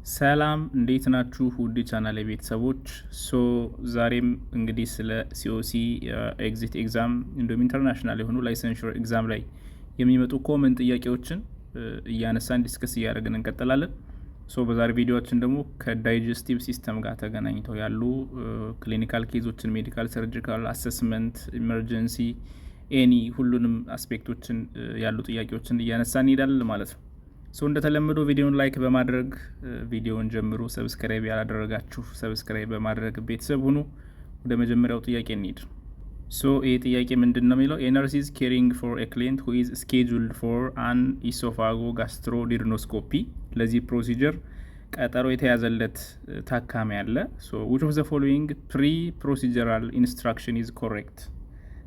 ሰላም እንዴት ናችሁ? ውድ ቻናል ቤተሰቦች ዛሬም እንግዲህ ስለ ሲኦሲ ኤግዚት ኤግዛም እንዲሁም ኢንተርናሽናል የሆኑ ላይሰንሹር ኤግዛም ላይ የሚመጡ ኮመን ጥያቄዎችን እያነሳን ዲስከስ እያደረግን እንቀጥላለን። በዛሬ ቪዲዮችን ደግሞ ከዳይጀስቲቭ ሲስተም ጋር ተገናኝተው ያሉ ክሊኒካል ኬዞችን፣ ሜዲካል ሰርጂካል አሰስመንት፣ ኢመርጀንሲ ኤኒ ሁሉንም አስፔክቶችን ያሉ ጥያቄዎችን እያነሳን እንሄዳለን ማለት ነው። እንደተለመደው ቪዲዮን ላይክ በማድረግ ቪዲዮን ጀምሩ። ሰብስክራይብ ያላደረጋችሁ ሰብስክራይብ በማድረግ ቤተሰብ ሁኑ። ወደ መጀመሪያው ጥያቄ እንሂድ። ይህ ጥያቄ ምንድን ነው የሚለው ኤነርሲዝ ኬሪንግ ፎር ኤ ክሊየንት ሁ ኢዝ ስኬጁልድ ፎር አን ኢሶፋጎ ጋስትሮዲርኖስኮፒ። ለዚህ ፕሮሲጀር ቀጠሮ የተያዘለት ታካሚ አለ። ዊች ኦፍ ዘ ፎሎዊንግ ፕሪ ፕሮሲጀራል ኢንስትራክሽን ኢዝ ኮሬክት።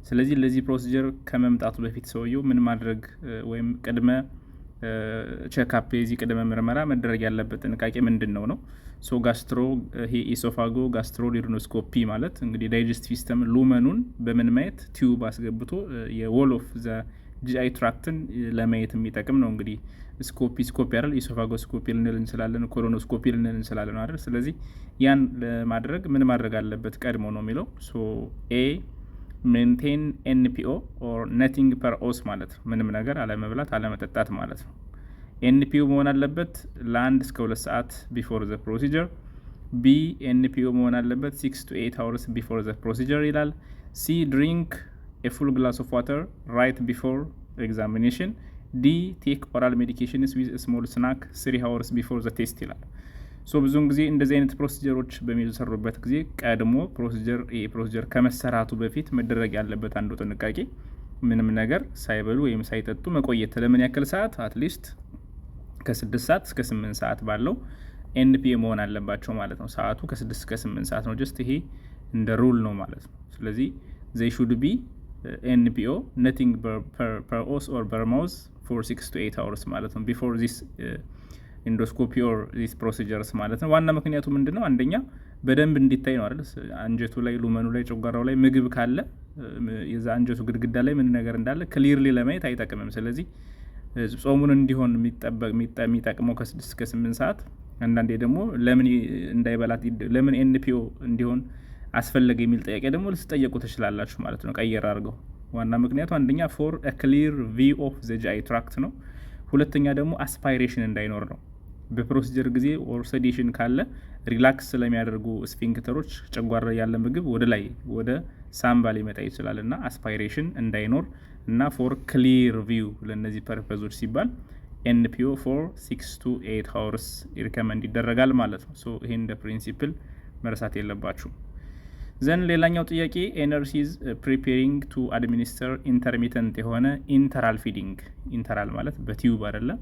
ስለዚህ ለዚህ ፕሮሲጀር ከመምጣቱ በፊት ሰውየው ምን ማድረግ ወይም ቅድመ ቼክአፕ የዚህ ቅድመ ምርመራ መደረግ ያለበት ጥንቃቄ ምንድን ነው? ኢሶፋጎ ጋስትሮዲርኖስኮፒ ማለት እንግዲህ ዳይጀስት ሲስተም ሉመኑን በምን ማየት ቲዩብ አስገብቶ የዎል ኦፍ ዘ ጂአይ ትራክትን ለማየት የሚጠቅም ነው። እንግዲህ ስኮፒ አይደል? ኢሶፋጎስኮፒ ልንል እንችላለን፣ ኮሎኖስኮፒ ልንል እንችላለን አይደል? ስለዚህ ያን ለማድረግ ምን ማድረግ አለበት ቀድሞ ነው የሚለው። ኤ ሜንቴን ኤንፒኦ ኦር ነቲንግ ፐር ኦስ ማለት ነው። ምንም ነገር አለመብላት አለመጠጣት ማለት ነው። ኤንፒኦ መሆን አለበት ለ1 እስከ 2 ሰዓት ቢፎር ዘ ፕሮሲጀር። ቢ ኤንፒኦ መሆን አለበት 6 to 8 hours ቢፎር ዘ ፕሮሲጀር ይላል። ሲ ድሪንክ ኤ ፉል ግላስ ኦፍ ዋተር ራይት ቢፎር ኤግዛሚኔሽን። ዲ ቴክ ኦራል ሜዲኬሽንስ ዊዝ ስሞል ስናክ 3 hours ቢፎር ዘ ቴስት ይላል። ብዙውን ጊዜ እንደዚህ አይነት ፕሮሲጀሮች በሚሰሩበት ጊዜ ቀድሞ ፕሮሲጀር ከመሰራቱ በፊት መደረግ ያለበት አንዱ ጥንቃቄ ምንም ነገር ሳይበሉ ወይም ሳይጠጡ መቆየት። ለምን ያክል ሰዓት? አትሊስት ከ6 ሰዓት እስከ 8 ሰዓት ባለው ኤንፒኦ መሆን አለባቸው ማለት ነው። ሰዓቱ ከ6 እስከ 8 ሰዓት ነው። ጀስት ይሄ እንደ ሩል ነው ማለት ነው። ስለዚህ ዘይ ሹድ ቢ ኤንፒኦ ነቲንግ ፐር ኦስ ኦር ፐር ማውዝ ፎር 6 to 8 hours ማለት ነው ቢፎር ዚስ ኢንዶስኮፒ ኦር ዚስ ፕሮሲጀርስ ማለት ነው። ዋና ምክንያቱ ምንድን ነው? አንደኛ በደንብ እንዲታይ ነው አይደል? አንጀቱ ላይ ሉመኑ ላይ ጨጓራው ላይ ምግብ ካለ የዛ አንጀቱ ግድግዳ ላይ ምን ነገር እንዳለ ክሊርሊ ለማየት አይጠቅምም። ስለዚህ ጾሙን እንዲሆን የሚጠቅመው ከ6 እስከ 8 ሰዓት። አንዳንዴ ደግሞ ለምን እንዳይበላት ለምን ኤንፒኦ እንዲሆን አስፈለገ የሚል ጥያቄ ደግሞ ልትጠየቁ ትችላላችሁ ማለት ነው ቀየር አድርገው። ዋና ምክንያቱ አንደኛ ፎር ክሊር ቪው ኦፍ ዘ ጂአይ ትራክት ነው። ሁለተኛ ደግሞ አስፓይሬሽን እንዳይኖር ነው። በፕሮሲጀር ጊዜ ኦር ሴዴሽን ካለ ሪላክስ ስለሚያደርጉ ስፊንክተሮች ጨጓራ ያለ ምግብ ወደ ላይ ወደ ሳምባ ሊመጣ ይችላል እና አስፓይሬሽን እንዳይኖር እና ፎር ክሊር ቪው ለእነዚህ ፐርፐዞች ሲባል ኤንፒኦ ፎር 6 to 8 hours ሪከመንድ ይደረጋል ማለት ነው። ይሄ እንደ ፕሪንሲፕል መረሳት የለባችሁም። ዘን ሌላኛው ጥያቄ ኤነርሲዝ ፕሪፔሪንግ ቱ አድሚኒስተር ኢንተርሚተንት የሆነ ኢንተራል ፊዲንግ። ኢንተራል ማለት በቲዩብ አይደለም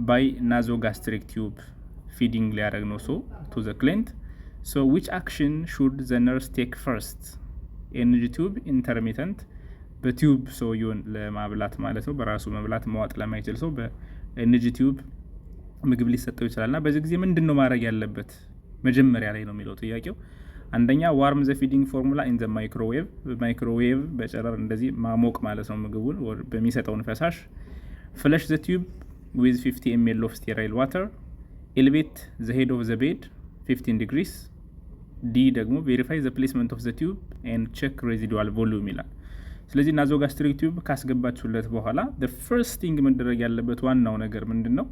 ባይ ናዞ ጋስትሪክ ቲዩብ ፊዲንግ ሊያደረግ ነው ቱ ዘ ክሊንት። ዊች አክሽን ሹድ ዘ ነርስ ቴክ ፈርስት? ኤንጂ ቲዩብ ኢንተርሚተንት በቲዩብ ሰውየውን ለማብላት ማለት ነው። በራሱ መብላት መዋጥ ለማይችል ሰው በኤንጂ ቲዩብ ምግብ ሊሰጠው ይችላል እና በዚህ ጊዜ ምንድን ነው ማድረግ ያለበት መጀመሪያ ላይ ነው የሚለው ጥያቄው። አንደኛ ዋርም ዘ ፊዲንግ ፎርሙላ ኢን ዘ ማይክሮዌቭ በጨረር እንደዚህ ማሞቅ ማለት ነው ምግቡን በሚሰጠውን ፈሳሽ። ፍለሽ ዘ ቲዩብ ዊዝ 50 ml ኦፍ ስቴራይል ዋተር። ኤሌቬት ዘ ሄድ ኦፍ ዘ ቤድ 15 degrees። ዲ ደግሞ ቬሪፋይ ዘ ፕሌስመንት ኦፍ ዘ ቲዩብ ኤንድ ቼክ ሬዚዱዋል ቮሉም ይላል። ስለዚህ ናዞ ጋስትሪክ ቲዩብ ካስገባችሁለት በኋላ the first thing መደረግ ያለበት ዋናው ነገር ምንድን ነው?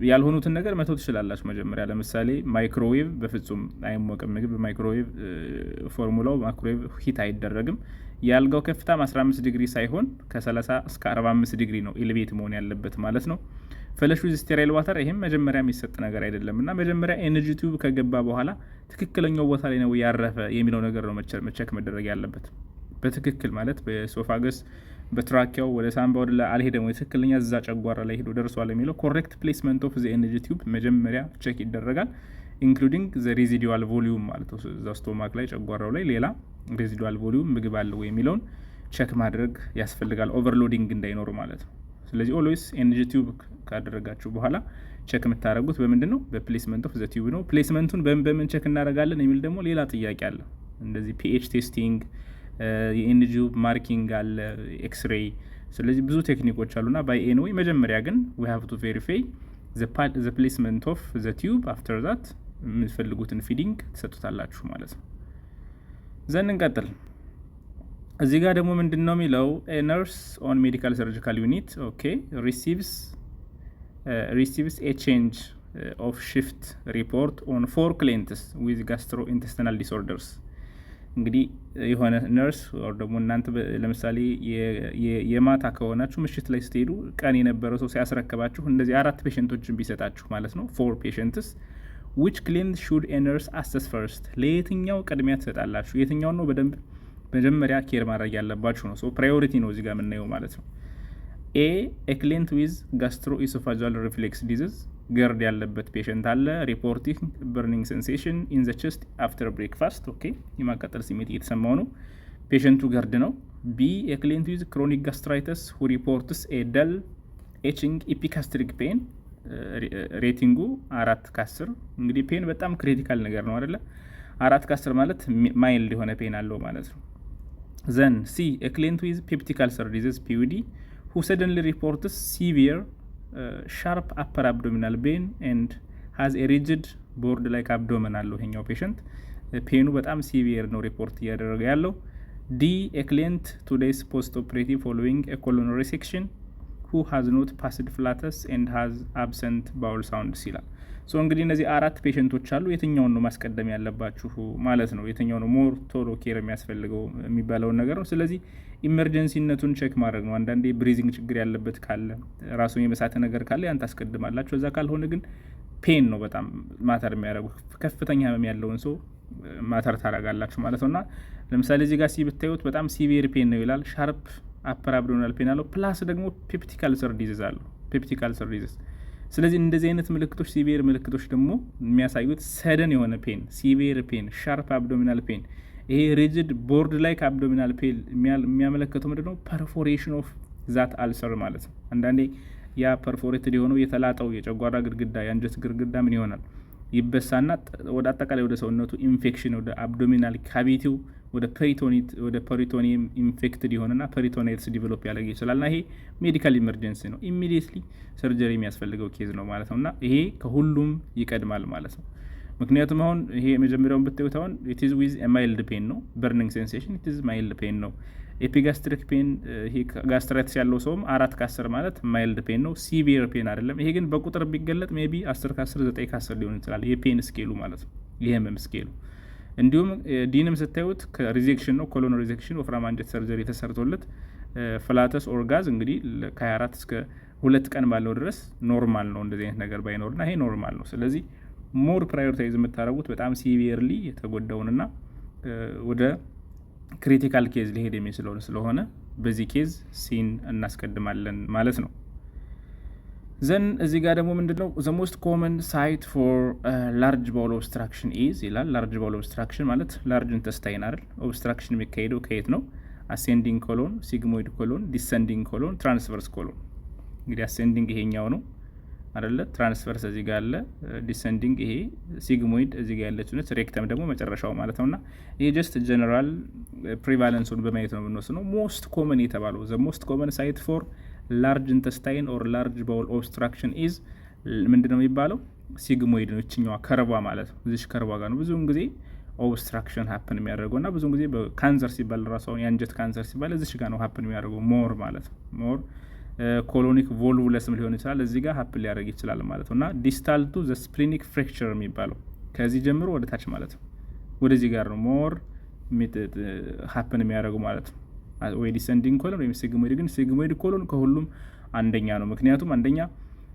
ያልሆኑትን ነገር መተው ትችላላችሁ መጀመሪያ። ለምሳሌ ማይክሮዌቭ በፍጹም አይሞቅም ምግብ ማይክሮዌቭ ፎርሙላው ማይክሮዌቭ ሂት አይደረግም። የአልጋው ከፍታም 15 ዲግሪ ሳይሆን ከ30 እስከ 45 ዲግሪ ነው ኤሌቬት መሆን ያለበት ማለት ነው። ፍለሽ ዊዝ ስቴራይል ዋተር ይሄም መጀመሪያ የሚሰጥ ነገር አይደለም እና መጀመሪያ ኤነርጂ ቲዩብ ከገባ በኋላ ትክክለኛው ቦታ ላይ ነው ያረፈ የሚለው ነገር ነው መቸክ መደረግ ያለበት። በትክክል ማለት በሶፋገስ በትራኪያው ወደ ሳምባ ወደ ላይ አልሄደም ወይ ትክክለኛ እዛ ጨጓራ ላይ ሄዶ ደርሷል የሚለው ኮሬክት ፕሌስመንት ኦፍ ዘ ኤነርጂ ቲዩብ መጀመሪያ ቼክ ይደረጋል። ኢንክሉዲንግ ዘ ሬዚዱዋል ቮሊዩም ማለት ነው። እዛ ስቶማክ ላይ ጨጓራው ላይ ሌላ ሬዚዱዋል ቮሊዩም ምግብ አለው ወይ የሚለውን ቼክ ማድረግ ያስፈልጋል፣ ኦቨርሎዲንግ እንዳይኖር ማለት ነው። ስለዚህ ኦልዌይስ ኤነርጂ ቲዩብ ካደረጋችሁ በኋላ ቼክ የምታደርጉት በምንድን ነው? በፕሌስመንት ኦፍ ዘ ቲዩብ ነው። ፕሌስመንቱን በምን ቼክ እናደርጋለን የሚል ደግሞ ሌላ ጥያቄ አለ። እንደዚህ ፒኤች ቴስቲንግ የኤነርጂ ማርኪንግ አለ፣ ኤክስሬይ። ስለዚህ ብዙ ቴክኒኮች አሉና ባይ ኤኒዌይ መጀመሪያ ግን ዊ ሃቭ ቱ ቬሪፋይ the placement of the tube after that የምትፈልጉትን ፊዲንግ ትሰጡታላችሁ ማለት ነው። ዘን እንቀጥል። እዚህ ጋር ደግሞ ምንድን ነው የሚለው ነርስ ኦን ሜዲካል ሰርጂካል ዩኒት ኦኬ receives a change of shift report on 4 clients with gastrointestinal disorders። እንግዲህ የሆነ ነርስ ወር ደግሞ እናንተ ለምሳሌ የማታ ከሆናችሁ ምሽት ላይ ስትሄዱ ቀን የነበረው ሰው ሲያስረክባችሁ እንደዚህ 4 ፔሸንቶችን ቢሰጣችሁ ማለት ነው 4 patients which client should a nurse assess first ለየትኛው ቅድሚያ ትሰጣላችሁ? የትኛው ነው በደንብ መጀመሪያ ኬር ማድረግ ያለባችሁ ነው። ሶ ፕራዮሪቲ ነው እዚህ ጋር የምናየው ማለት ነው። a client with gastroesophageal reflux disease ገርድ ያለበት ፔሸንት አለ ሪፖርቲንግ በርኒንግ ሴንሴሽን ኢን ዘ ቸስት አፍተር ብሬክፋስት ኦኬ የማቃጠል ስሜት እየተሰማው ነው ፔሸንቱ ገርድ ነው። ቢ a client with chronic gastritis who reports a dull itching epigastric pain ሬቲንጉ 4/10 እንግዲህ ፔን በጣም ክሪቲካል ነገር ነው አይደለ 4/10 ማለት ማይልድ የሆነ ፔን አለው ማለት ነው። ዘን ሲ a client with peptic ulcer disease PUD who suddenly reports severe sharp upper abdominal pain and has a rigid board like abdomen አለው ይሄኛው ፔሸንት ፔኑ በጣም ሲቪየር ነው ሪፖርት እያደረገ ያለው። ዲ a client 2 days post operative following a colon resection who has not passed flatus and has absent bowel sounds ይላል። ሶ እንግዲህ እነዚህ 4 ፔሸንቶች አሉ የትኛውን ነው ማስቀደም ያለባችሁ ማለት ነው የትኛው ነው ሞር ቶሎ ኬር የሚያስፈልገው የሚባለውን ነገር ነው። ስለዚህ ኢመርጀንሲነቱን ቼክ ማድረግ ነው። አንዳንዴ ብሪዚንግ ችግር ያለበት ካለ ራሱን የመሳተ ነገር ካለ ያን ታስቀድማላችሁ። እዛ ካልሆነ ግን ፔን ነው በጣም ማተር የሚያደርጉ ከፍተኛ ህመም ያለውን ሰው ማተር ታደርጋላችሁ ማለት ነውና ለምሳሌ እዚህ ጋር ሲብታዩት በጣም ሲቪየር ፔን ነው ይላል ሻርፕ አፐር አብዶሚናል ፔን አለው ፕላስ ደግሞ ፔፕቲክ አልሰር ዲዚዝ አለው ፔፕቲክ አልሰር ዲዚዝ። ስለዚህ እንደዚህ አይነት ምልክቶች ሲቪየር ምልክቶች ደግሞ የሚያሳዩት ሰደን የሆነ ፔን ሲቪየር ፔን ሻርፕ አብዶሚናል ፔን ይሄ ሪጅድ ቦርድ ላይ ከአብዶሚናል ፔን የሚያመለክተው ምንድነው ፐርፎሬሽን ኦፍ ዛት አልሰር ማለት ነው። አንዳንዴ ያ ፐርፎሬትድ የሆነው የተላጠው የጨጓራ ግድግዳ የአንጀት ግድግዳ ምን ይሆናል ይበሳና ወደ አጠቃላይ ወደ ሰውነቱ ኢንፌክሽን ወደ አብዶሚናል ካቪቲው ወደ ፐሪቶኒየም ኢንፌክትድ ይሆንና ፐሪቶናይትስ ዲቨሎፕ ያደርግ ይችላልና ይሄ ሜዲካል ኢመርጀንሲ ነው ኢሚዲየትሊ ሰርጀሪ የሚያስፈልገው ኬዝ ነው ማለት ነውና ይሄ ከሁሉም ይቀድማል ማለት ነው። ምክንያቱም አሁን ይሄ መጀመሪያውን ብታዩት አሁን it is with a mild pain ነው burning sensation it is mild pain ነው። ኤፒጋስትሪክ ፔን ይሄ ጋስትራይትስ ያለው ሰውም 4/10 ማለት ማይልድ ፔን ነው ሲቪየር ፔን አይደለም። ይሄ ግን በቁጥር ቢገለጥ ሜቢ 10/10 9/10 ሊሆን ይችላል ይሄ ፔን ስኬሉ ማለት ነው ይሄ ህመም ስኬሉ። እንዲሁም ዲንም ስታዩት ከሪጀክሽን ነው ኮሎን ሪጀክሽን ወፍራም አንጀት ሰርጀሪ ተሰርቶለት ፍላተስ ኦርጋዝ እንግዲህ ከ24 እስከ 2 ቀን ባለው ድረስ ኖርማል ነው እንደዚህ አይነት ነገር ባይኖርና ይሄ ኖርማል ነው። ስለዚህ ሞር ፕራዮሪታይዝ የምታደርጉት በጣም ሲቪየርሊ የተጎዳውንና ወደ ክሪቲካል ኬዝ ሊሄድ የሚችለው ስለሆነ በዚህ ኬዝ ሲን እናስቀድማለን ማለት ነው። ዘን እዚህ ጋር ደግሞ ምንድነው the most common site for large bowel obstruction is ይላል። large bowel obstruction ማለት large intestine አይደል obstruction የሚካሄደው ከየት ነው? ascending colon sigmoid colon descending colon transverse colon። እንግዲህ ascending ይሄኛው ነው አይደለ ትራንስቨርስ እዚህ ጋር አለ ዲሰንዲንግ ይሄ ሲግሞይድ እዚህ ጋር ያለችው ነች ሬክተም ደግሞ መጨረሻው ማለት ነውና ይሄ ጀስት ጀነራል ፕሪቫለንሱን በማየት ነው የምንወስነው። ሞስት ኮመን የተባለው the most common site for large intestine or large bowel obstruction is ምንድነው የሚባለው ሲግሞይድ ነው እቺኛዋ ከርቧ ማለት ነው እዚህ ከርቧ ጋር ነው ብዙውን ጊዜ ኦብስትራክሽን ሀፕን የሚያደርገውና ብዙውን ጊዜ በካንሰር ሲባል ራሱ የአንጀት ካንሰር ሲባል እዚህ ጋር ነው ሀፕን የሚያደርገው ሞር ማለት ነው ሞር ኮሎኒክ ቮልቭለስም ሊሆን ይችላል እዚህ ጋር ሀፕን ሊያደርግ ይችላል ማለት ነውና ዲስታል ቱ ዘ ስፕሊኒክ ፍራክቸር የሚባለው ከዚህ ጀምሮ ወደ ታች ማለት ነው ወደዚህ ጋር ነው ሞር ሀፕን የሚያደርገው ማለት ነው ወይ ዲሰንዲንግ ኮሎን ወይ ሲግሞይድ። ግን ሲግሞይድ ኮሎን ከሁሉም አንደኛ ነው ምክንያቱም አንደኛ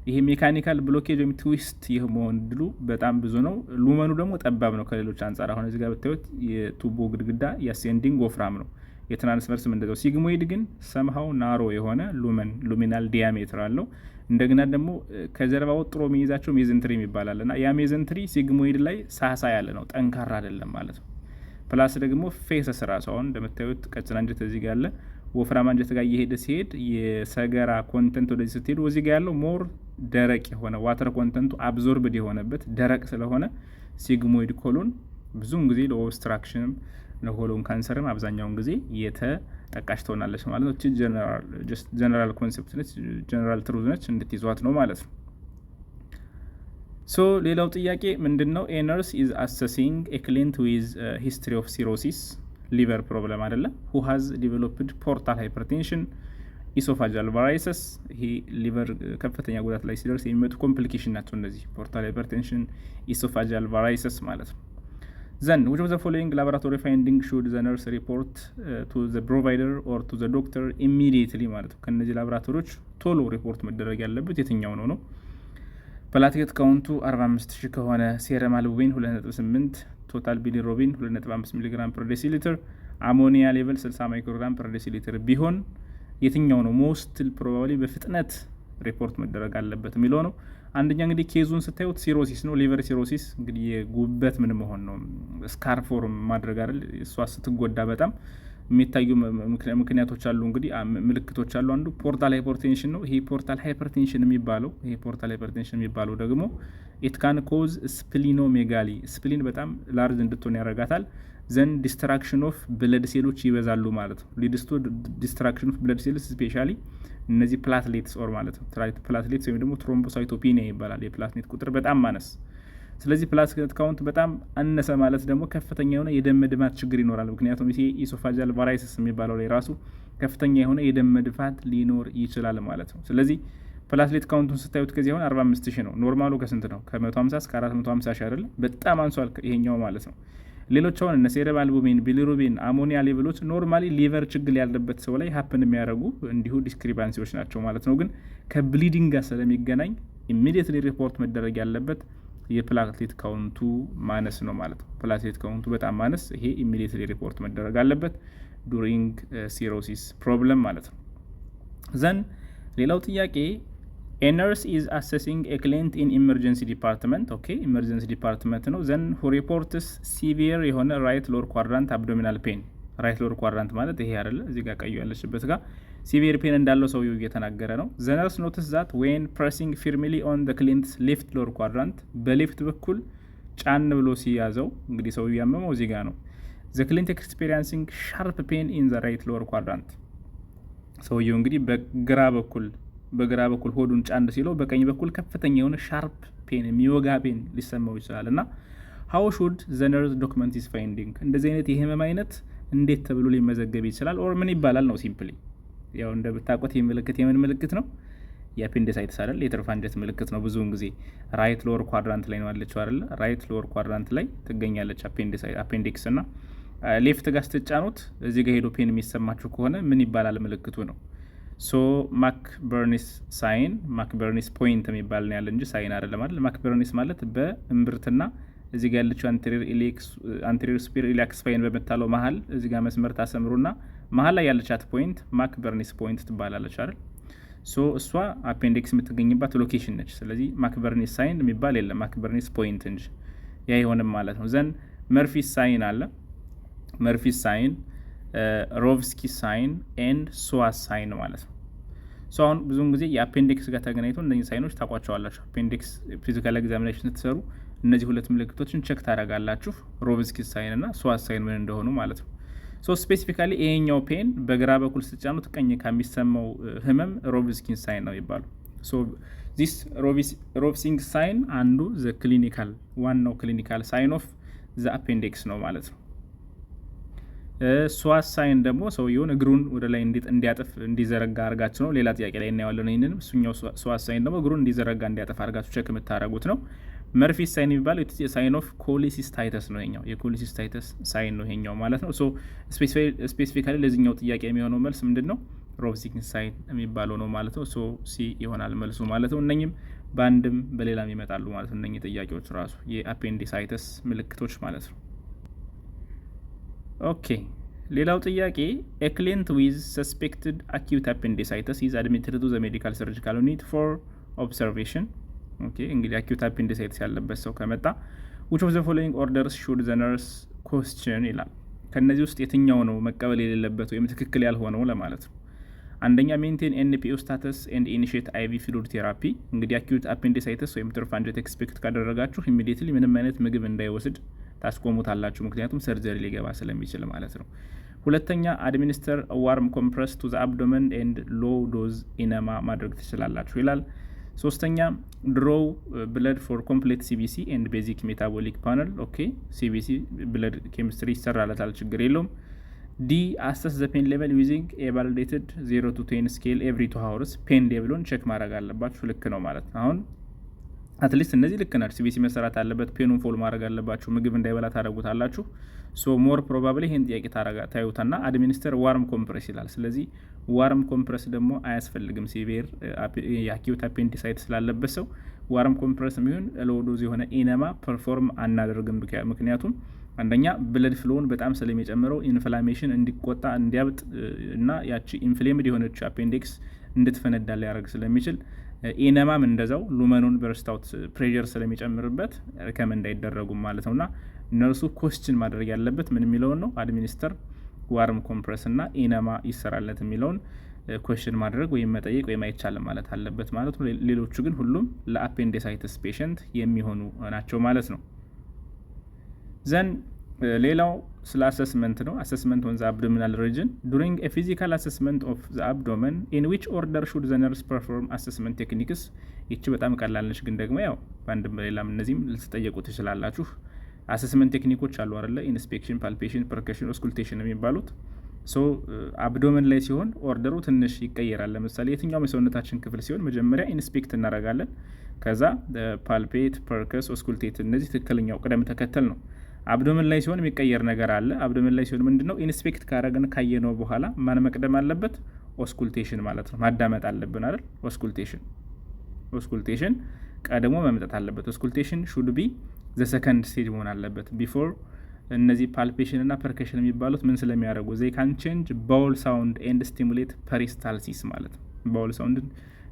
ይሄ ሜካኒካል ብሎኬጅ ወይም ትዊስት የመሆን ድሉ በጣም ብዙ ነው። ሉመኑ ደግሞ ጠባብ ነው ከሌሎች አንጻር። አሁን እዚህ ጋር ብታዩት የቱቦ ግድግዳ የአሴንዲንግ ወፍራም ነው የትራንስቨርስም እንደዛው። ሲግሞይድ ግን ሰምሃው ናሮ የሆነ ሉሚናል ዲያሜትር አለው። እንደገና ደግሞ ከጀርባ ወጥሮ የሚይዛቸው ሜዘንትሪ ይባላል እና ያ ሜዘንትሪ ሲግሞይድ ላይ ሳሳ ያለ ነው ጠንካራ አይደለም ማለት ነው። ፕላስ ደግሞ ፌሰስ ራሱ አሁን እንደምታዩት ቀጭን አንጀት እዚህ ጋር አለ ወፍራም አንጀት ጋር እየሄደ ሲሄድ የሰገራ ኮንተንት ወደዚህ ስትሄዱ እዚህ ጋር ያለው ሞር ደረቅ የሆነ ዋተር ኮንተንቱ አብዞርብድ የሆነበት ደረቅ ስለሆነ ሲግሞይድ ኮሎን ብዙውን ጊዜ ለኦብስትራክሽንም ለኮሎን ካንሰርም አብዛኛውን ጊዜ የተጠቃሽ ትሆናለች ማለት ነው። እቺ ጀነራል ኮንሰፕት ነች፣ ጀነራል ትሩዝ ነች፣ እንድትይዟት ነው ማለት ነው። ሶ ሌላው ጥያቄ ምንድን ነው? ኤ ነርስ ኢዝ አሰሲንግ ኤ ክሊንት ዊዝ ሂስትሪ ኦፍ ሲሮሲስ ሊቨር ፕሮብለም አይደለም who has developed portal hypertension ኢሶፋጃል ቫራይሰስ ይሄ ሊቨር ከፍተኛ ጉዳት ላይ ሲደርስ የሚመጡ ኮምፕሊኬሽን ናቸው እነዚህ ፖርታል ሃይፐርቴንሽን ኢሶፋጃል ቫራይሰስ ማለት ነው። ዘን which of the following laboratory finding should the nurse report to the provider or to the doctor immediately ማለት ነው። ከነዚህ ላቦራቶሪዎች ቶሎ ሪፖርት መደረግ ያለበት የትኛው ነው ነው? ፕላትሌት ካውንቱ 45000 ከሆነ ሴረም አልቡሚን 2.8 ቶታል ቢሊሮቢን 2.5 ሚሊግራም ፐር ዴሲሊትር አሞኒያ ሌቨል 60 ማይክሮግራም ፐር ዴሲሊትር ቢሆን የትኛው ነው ሞስት ፕሮባብሊ በፍጥነት ሪፖርት መደረግ አለበት የሚለው ነው። አንደኛ እንግዲህ ኬዙን ስታዩት ሲሮሲስ ነው። ሊቨር ሲሮሲስ እንግዲህ የጉበት ምን መሆን ነው ስካር ፎርም ማድረግ አይደል? እሷ ስትጎዳ በጣም የሚታዩ ምክንያቶች አሉ፣ እንግዲህ ምልክቶች አሉ። አንዱ ፖርታል ሃይፐርቴንሽን ነው። ይሄ ፖርታል ሃይፐርቴንሽን የሚባለው ደግሞ ኢት ካን ኮዝ ስፕሊኖሜጋሊ ስፕሊን በጣም ላርጅ እንድትሆን ያደርጋታል። ዘን ዲስትራክሽን ኦፍ ብለድ ሴሎች ይበዛሉ ማለት ነው። ሊድስቶ ዲስትራክሽን ኦፍ ብለድ ሴልስ ስፔሻሊ እነዚህ ፕላትሌትስ ኦር ማለት ነው ፕላትሌትስ ወይም ደግሞ ትሮምቦሳይቶፒኒያ ይባላል የፕላትሌት ቁጥር በጣም ማነስ። ስለዚህ ፕላትሌት ካውንት በጣም አነሰ ማለት ደግሞ ከፍተኛ የሆነ የደም መድፋት ችግር ይኖራል። ምክንያቱም ይሄ ኢሶፋጃል ቫራይሰስ የሚባለው ላይ ራሱ ከፍተኛ የሆነ የደም መድፋት ሊኖር ይችላል ማለት ነው። ስለዚህ ፕላትሌት ካውንቱን ስታዩት ከዚህ አሁን 45000 ነው። ኖርማሉ ከስንት ነው? ከ150 እስከ 450 አይደለም? በጣም አንሷል ይሄኛው ማለት ነው። ሌሎች አሁን እነ ሴረም አልቡሚን፣ ቢሊሩቢን፣ አሞኒያ ሌቭሎች ኖርማሊ ሊቨር ችግር ያለበት ሰው ላይ ሀፕን የሚያደርጉ እንዲሁ ዲስክሪፓንሲዎች ናቸው ማለት ነው። ግን ከብሊዲንግ ጋር ስለሚገናኝ ኢሚዲየትሊ ሪፖርት መደረግ ያለበት የፕላትሌት ካውንቱ ማነስ ነው ማለት ነው። ፕላትሌት ካውንቱ በጣም ማነስ፣ ይሄ ኢሚዲየትሊ ሪፖርት መደረግ አለበት ዱሪንግ ሲሮሲስ ፕሮብለም ማለት ነው። ዘን ሌላው ጥያቄ A nurse is assessing a client in emergency department. Okay, emergency department ነው። then who reports severe የሆነ right lower quadrant abdominal pain. right lower quadrant ማለት ይሄ አይደለ? እዚህ ጋር ቀዩ ያለችበት ጋር severe pain እንዳለው ሰውየው እየተናገረ ነው። the nurse notices that when pressing firmly on the client's left lower quadrant በሌፍት በኩል ጫን ብሎ ሲያዘው እንግዲህ ሰውየው ያመመው እዚህ ጋር ነው። the client experiencing sharp pain in the right lower quadrant ሰውየው እንግዲህ በግራ በኩል ሆዱን ጫን ሲለው በቀኝ በኩል ከፍተኛ የሆነ ሻርፕ ፔን የሚወጋ ፔን ሊሰማው ይችላል። እና how should the nurse document his finding እንደዚህ አይነት የህመም አይነት እንዴት ተብሎ ሊመዘገብ ይችላል? ኦር ምን ይባላል ነው? ሲምፕሊ ያው እንደምታውቁት የምልክት የምን ምልክት ነው? የአፔንዲሳይትስ አይደል? የትርፍ አንጀት ምልክት ነው። ብዙውን ጊዜ ራይት ሎወር ኳድራንት ላይ ነው ያለችው አይደል? ራይት ሎወር ኳድራንት ላይ ትገኛለች አፔንዲክስ። እና ሌፍት ጋር ስትጫኑት እዚህ ጋር ሄዶ ፔን የሚሰማችሁ ከሆነ ምን ይባላል ምልክቱ ነው? ሶ ማክበርኒስ ሳይን ማክበርኒስ ፖይንት የሚባል ነው ያለ እንጂ ሳይን አይደለም አይደል? ማክበርኒስ ማለት በእምብርትና እዚህ ጋር ያለችው አንቴሪየር ሱፔሪየር ኢሊያክ ስፓይን በመታለው መሀል እዚህ ጋር መስመር ታሰምሩና መሀል ላይ ያለቻት ፖይንት ማክበርኒስ ፖይንት ትባላለች አይደል? ሶ እሷ አፔንዲክስ የምትገኝባት ሎኬሽን ነች። ስለዚህ ማክበርኒስ ሳይን የሚባል የለም ማክበርኒስ ፖይንት እንጂ ያ ይሆንም ማለት ነው። ዘን መርፊስ ሳይን አለ። መርፊስ ሳይን ሮቭስኪ ሳይን ኤንድ ሶዋስ ሳይን ማለት ነው። ሶ አሁን ብዙውን ጊዜ የአፔንዲክስ ጋር ተገናኝቶ እነዚህ ሳይኖች ታቋቸዋላችሁ። አፔንዲክስ ፊዚካል ኤግዛሚኔሽን ስትሰሩ እነዚህ ሁለት ምልክቶችን ቸክ ታደርጋላችሁ፣ ሮቭስኪ ሳይን እና ሶዋስ ሳይን ምን እንደሆኑ ማለት ነው። ሶ ስፔሲፊካሊ ይሄኛው ፔን በግራ በኩል ስትጫኑት ቀኝ ከሚሰማው ህመም ሮቭስኪ ሳይን ነው ይባሉ። ሶ ዚስ ሮቭስኪ ሳይን አንዱ ዘ ክሊኒካል ዋናው ክሊኒካል ሳይን ኦፍ ዘ አፔንዲክስ ነው ማለት ነው። ሶዋስ ሳይን ደግሞ ሰውየውን እግሩን ወደ ላይ እንዲያጥፍ እንዲዘረጋ አርጋችሁ ነው። ሌላ ጥያቄ ላይ እናየዋለን ይሄንንም። እሱኛው ሶዋስ ሳይን ደግሞ እግሩን እንዲዘረጋ እንዲያጥፍ አርጋችሁ ቼክ የምታረጉት ነው። መርፊስ ሳይን የሚባለው ሳይን ኦፍ ኮሊሲስታይተስ ነው። ይሄኛው የኮሊሲስታይተስ ሳይን ነው ይሄኛው ማለት ነው። ሶ ስፔሲፊካሊ ለዚህኛው ጥያቄ የሚሆነው መልስ ምንድነው? ሮቭስኪ ሳይን የሚባለው ነው ማለት ነው። ሶ ሲ ይሆናል መልሱ ማለት ነው። እነኚህም በአንድም በሌላም ይመጣሉ ማለት ነው። እነኚህ ጥያቄዎች ራሱ የአፔንዲሳይተስ ምልክቶች ማለት ነው። ኦኬ ሌላው ጥያቄ a client with suspected acute appendicitis is admitted to the medical surgical unit for observation. ኦኬ እንግዲህ acute appendicitis ያለበት ሰው ከመጣ which of the following orders should the nurse question ይላል። ከነዚህ ውስጥ የትኛው ነው መቀበል የሌለበት ወይም ትክክል ያልሆነው ለማለት ነው። አንደኛ maintain NPO status and initiate IV fluid therapy። እንግዲህ acute appendicitis ወይም ትርፍ አንጀት ኤክስፔክት ካደረጋችሁ immediately ምንም አይነት ምግብ እንዳይወስድ ታስቆሙታላችሁ፣ ምክንያቱም ሰርጀሪ ሊገባ ስለሚችል ማለት ነው። ሁለተኛ አድሚኒስተር ዋርም ኮምፕረስ ቱ ዘ አብዶመን ኤንድ ሎ ዶዝ ኢነማ ማድረግ ትችላላችሁ ይላል። ሶስተኛ ድሮው ብለድ ፎር ኮምፕሌት ሲቢሲ ኤንድ ቤዚክ ሜታቦሊክ ፓነል። ኦኬ ሲቢሲ ብለድ ኬሚስትሪ ይሰራለታል፣ ችግር የለውም። ዲ አሰስ ዘ ፔን ሌቨል ዩዚንግ ኤቫሉዴትድ 0 to 10 ስኬል ኤቭሪ 2 hours። ፔን ሌቭሉን ቼክ ማድረግ አለባችሁ። ልክ ነው ማለት ነው። አሁን አትሊስት እነዚህ ልክ ናቸው። ሲቢሲ መሰራት አለበት፣ ፔኑን ፎል ማድረግ አለባችሁ፣ ምግብ እንዳይበላ ታደረጉታላችሁ። ሶ ሞር ፕሮባብሊ ይህን ጥያቄ ታዩታና አድሚኒስተር ዋርም ኮምፕረስ ይላል። ስለዚህ ዋርም ኮምፕረስ ደግሞ አያስፈልግም። ሲቪር የአኪዩት አፔንዲሳይት ስላለበት ሰው ዋርም ኮምፕረስ የሚሆን ለወዶዝ የሆነ ኢነማ ፐርፎርም አናደርግም። ምክንያቱም አንደኛ ብለድ ፍሎውን በጣም ስለሚጨምረው ኢንፍላሜሽን እንዲቆጣ እንዲያብጥ እና ያቺ ኢንፍሌምድ የሆነች አፔንዲክስ እንድትፈነዳ ሊያደርግ ስለሚችል ኢነማም እንደዛው ሉመኑን በርስታውት ፕሬር ስለሚጨምርበት ሪከመንድ አይደረጉም ማለት ነውና እነርሱ ኮስችን ማድረግ ያለበት ምን የሚለውን ነው አድሚኒስተር ዋርም ኮምፕረስ እና ኢነማ ይሰራለት የሚለውን ኮስችን ማድረግ ወይም መጠየቅ ወይም አይቻልም ማለት አለበት ማለት ነው። ሌሎቹ ግን ሁሉም ለአፔንዲሳይትስ ፔሸንት የሚሆኑ ናቸው ማለት ነው። ዘን ሌላው ስለ አሰስመንት ነው። አሰስመንት ኦን ዘ አብዶሚናል ሪጅን ዱሪንግ ኤ ፊዚካል አሰስመንት ኦፍ ዘ አብዶመን ኢን ዊች ኦርደር ሹድ ዘ ነርስ ፐርፎርም አሰስመንት ቴክኒክስ። ይቺ በጣም ቀላል ነች፣ ግን ደግሞ ያው በአንድም በሌላም እነዚህም ልትጠየቁ ትችላላችሁ። አሰስመንት ቴክኒኮች አሉ አይደለ? ኢንስፔክሽን፣ ፓልፔሽን፣ ፐርከሽን፣ ኦስኩልቴሽን የሚባሉት። ሶ አብዶመን ላይ ሲሆን ኦርደሩ ትንሽ ይቀየራል። ለምሳሌ የትኛውም የሰውነታችን ክፍል ሲሆን መጀመሪያ ኢንስፔክት እናደርጋለን፣ ከዛ ፐልፔት፣ ፐርከስ፣ ኦስኩልቴት። እነዚህ ትክክለኛው ቅደም ተከተል ነው። አብዶመን ላይ ሲሆን የሚቀየር ነገር አለ። አብዶመን ላይ ሲሆን ምንድነው ኢንስፔክት ካረግን ካየነው በኋላ ማን መቅደም አለበት? ኦስኩልቴሽን ማለት ነው። ማዳመጥ አለብን አይደል? ኦስኩልቴሽን ቀድሞ መምጣት አለበት። ኦስኩልቴሽን ሹድ ቢ ዘ ሰከንድ ስቴጅ መሆን አለበት ቢፎር። እነዚህ ፓልፔሽን እና ፐርከሽን የሚባሉት ምን ስለሚያደርጉ ዘይ ካን ቼንጅ ባውል ሳውንድ ኤንድ ስቲሙሌት ፐሪስታልሲስ ማለት ነው። ባውል ሳውንድ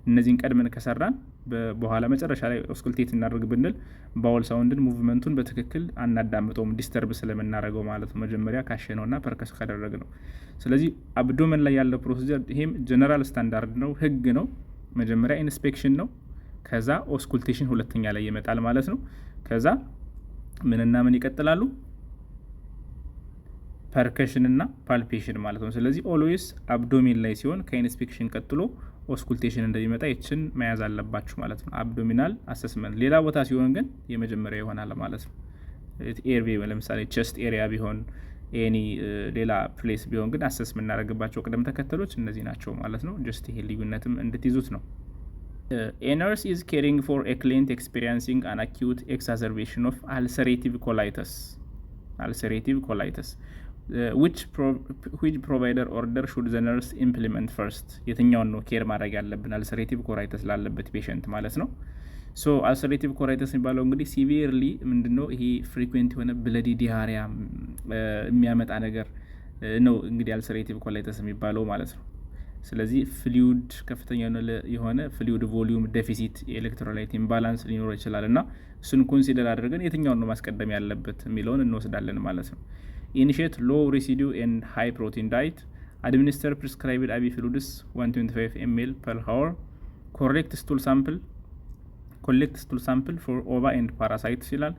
እነዚህን ቀድመን ከሰራን በኋላ መጨረሻ ላይ ኦስኩልቴት እናደርግ ብንል ባውል ሳውንድን ሙቭመንቱን በትክክል አናዳምጠውም፣ ዲስተርብ ስለምናደርገው ማለት ነው። መጀመሪያ ካሸነውና ፐርከስ ካደረግ ነው። ስለዚህ አብዶመን ላይ ያለው ፕሮሲጀር ይሄም ጀነራል ስታንዳርድ ነው፣ ህግ ነው። መጀመሪያ ኢንስፔክሽን ነው፣ ከዛ ኦስኩልቴሽን ሁለተኛ ላይ ይመጣል ማለት ነው። ከዛ ምንና ምን ይቀጥላሉ? ፐርከሽን እና ፓልፔሽን ማለት ነው። ስለዚህ ኦልዌይስ አብዶሚን ላይ ሲሆን ከኢንስፔክሽን ቀጥሎ ኦስኩልቴሽን እንደሚመጣ ይችን መያዝ አለባችሁ ማለት ነው። አብዶሚናል አሰስመንት። ሌላ ቦታ ሲሆን ግን የመጀመሪያ ይሆናል ማለት ነው። ኤርዌይ ለምሳሌ ቸስት ኤሪያ ቢሆን ኤኒ ሌላ ፕሌስ ቢሆን ግን አሰስ የምናደርግባቸው ቅደም ተከተሎች እነዚህ ናቸው ማለት ነው። ጀስት ይሄ ልዩነትም እንድትይዙት ነው። A nurse is caring for a client experiencing an acute exacerbation of ulcerative colitis. Which provider order should the nurse implement first? የትኛውን ነው ኬር ማድረግ ያለብን? አልሰሬቲቭ ኮላይተስ ላለበት ፔሸንት ማለት ነው። ሶ አልሰሬቲቭ ኮላይተስ የሚባለው እንግዲህ ሲቪርሊ ምንድነው ይሄ ፍሪኩዌንት የሆነ ብለዲ ዲያሪያ የሚያመጣ ነገር ነው እንግዲህ አልሰሬቲቭ ኮላይተስ የሚባለው ማለት ነው። ስለዚህ ፍሉይድ ከፍተኛ የሆነ ፍሉይድ ቮሊዩም ዴፊሲት፣ የኤሌክትሮላይት ኢምባላንስ ሊኖር ይችላል እና እሱን ኮንሲደር አድርገን የትኛውን ነው ማስቀደም ያለበት የሚለውን እንወስዳለን ማለት ነው። ኢኒሺየት ሎው ሬሲዲዩ ኤንድ ሃይ ፕሮቲን ዳይት። አድሚኒስተር ፕሪስክራይብድ አቢ ፍሉድስ 125 ml per hour። ኮሌክት ስቱል ሳምፕል ፎር ኦቫ ኤንድ ፓራሳይትስ ይላል።